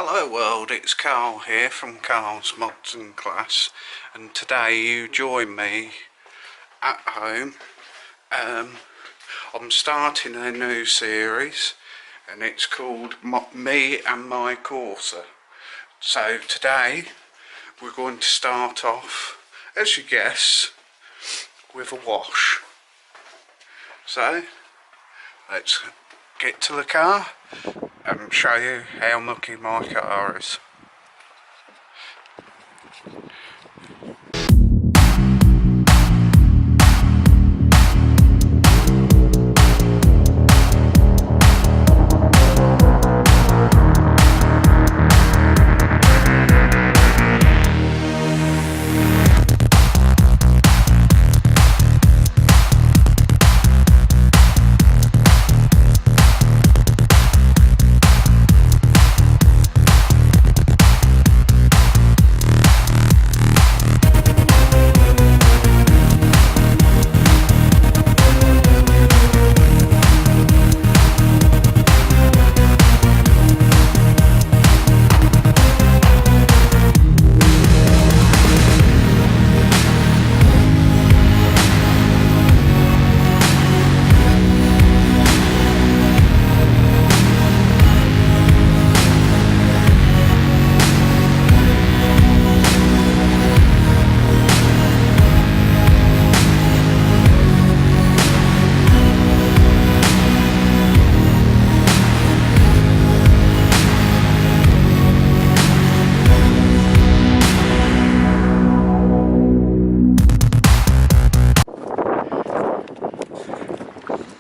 Hello world, it's Carl here from Carl's Mods and Class, and today you join me at home. I'm starting a new series and it's called Me and My Corsa. So today we're going to start off, as you guess, with a wash. So let's get to the car and show you how mucky my car is.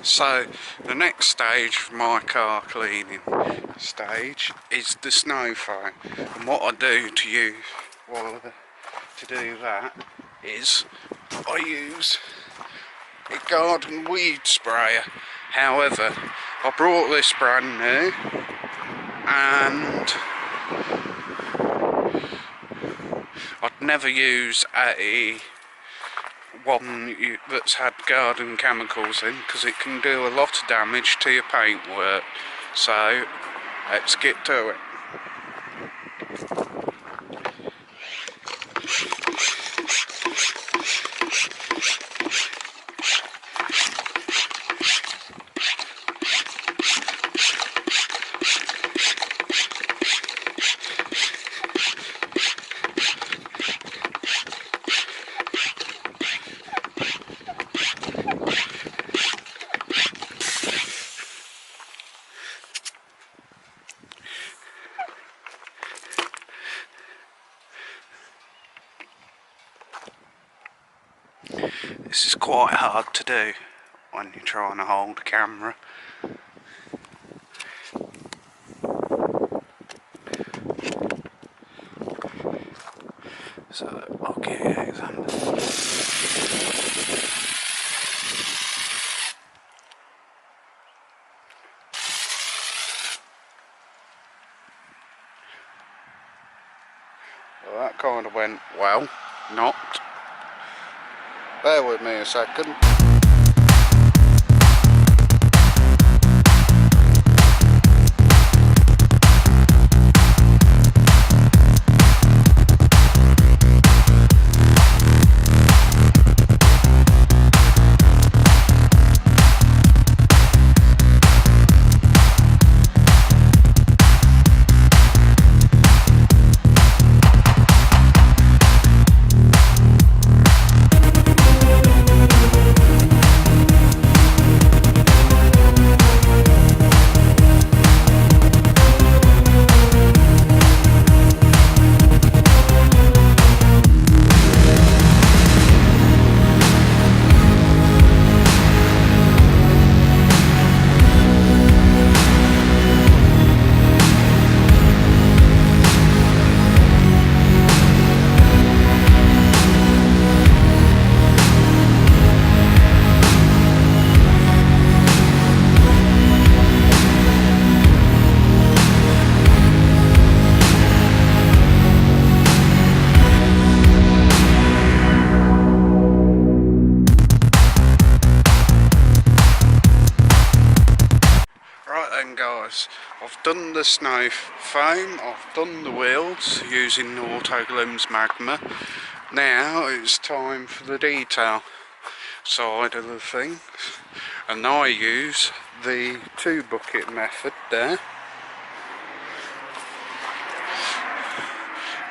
So the next stage of my car cleaning stage is the snow foam, and what I do to do that is I use a garden weed sprayer. However, I brought this brand new and I'd never use a one that's had garden chemicals in, because it can do a lot of damage to your paintwork. So let's get to it. This is quite hard to do when you're trying to hold a camera. So I'll give you an example. Well, that kind of went well, not. Bear with me a second. I've done the snow foam, I've done the wheels using Autoglim's Magma. Now it's time for the detail side of the things, and I use the 2 bucket method there,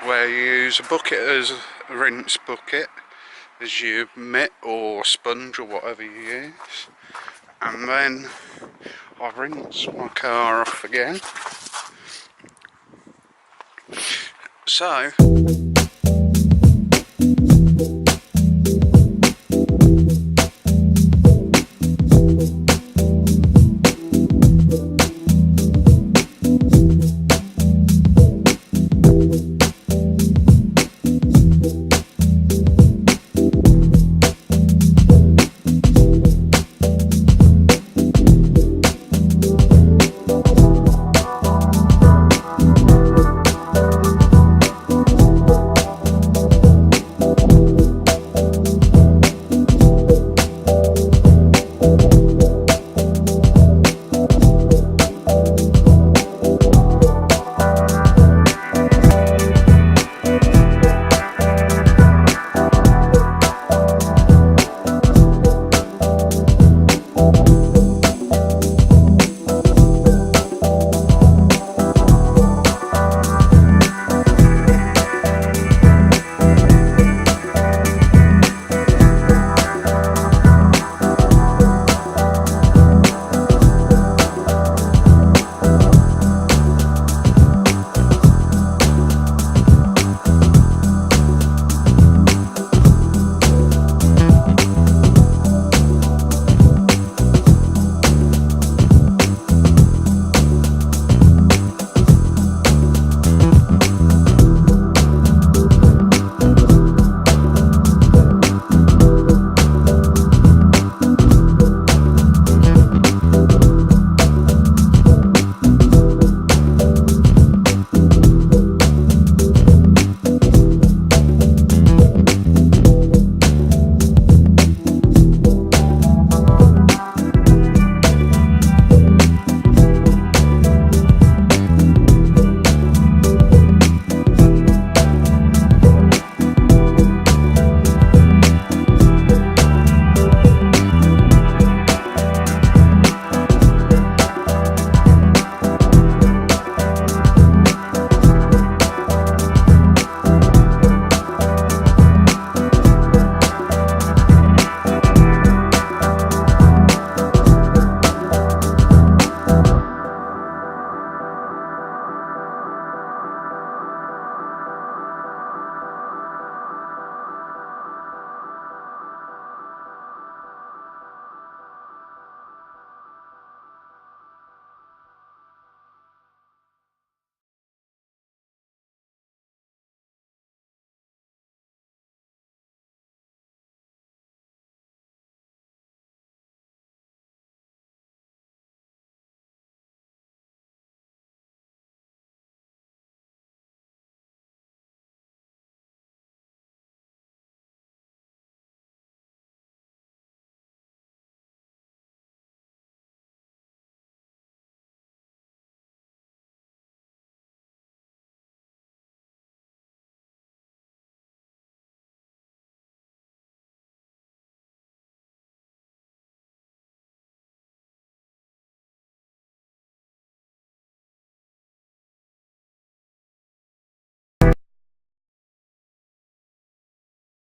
where you use a bucket as a rinse bucket as your mitt or sponge or whatever you use, and then I rinse my car off again. So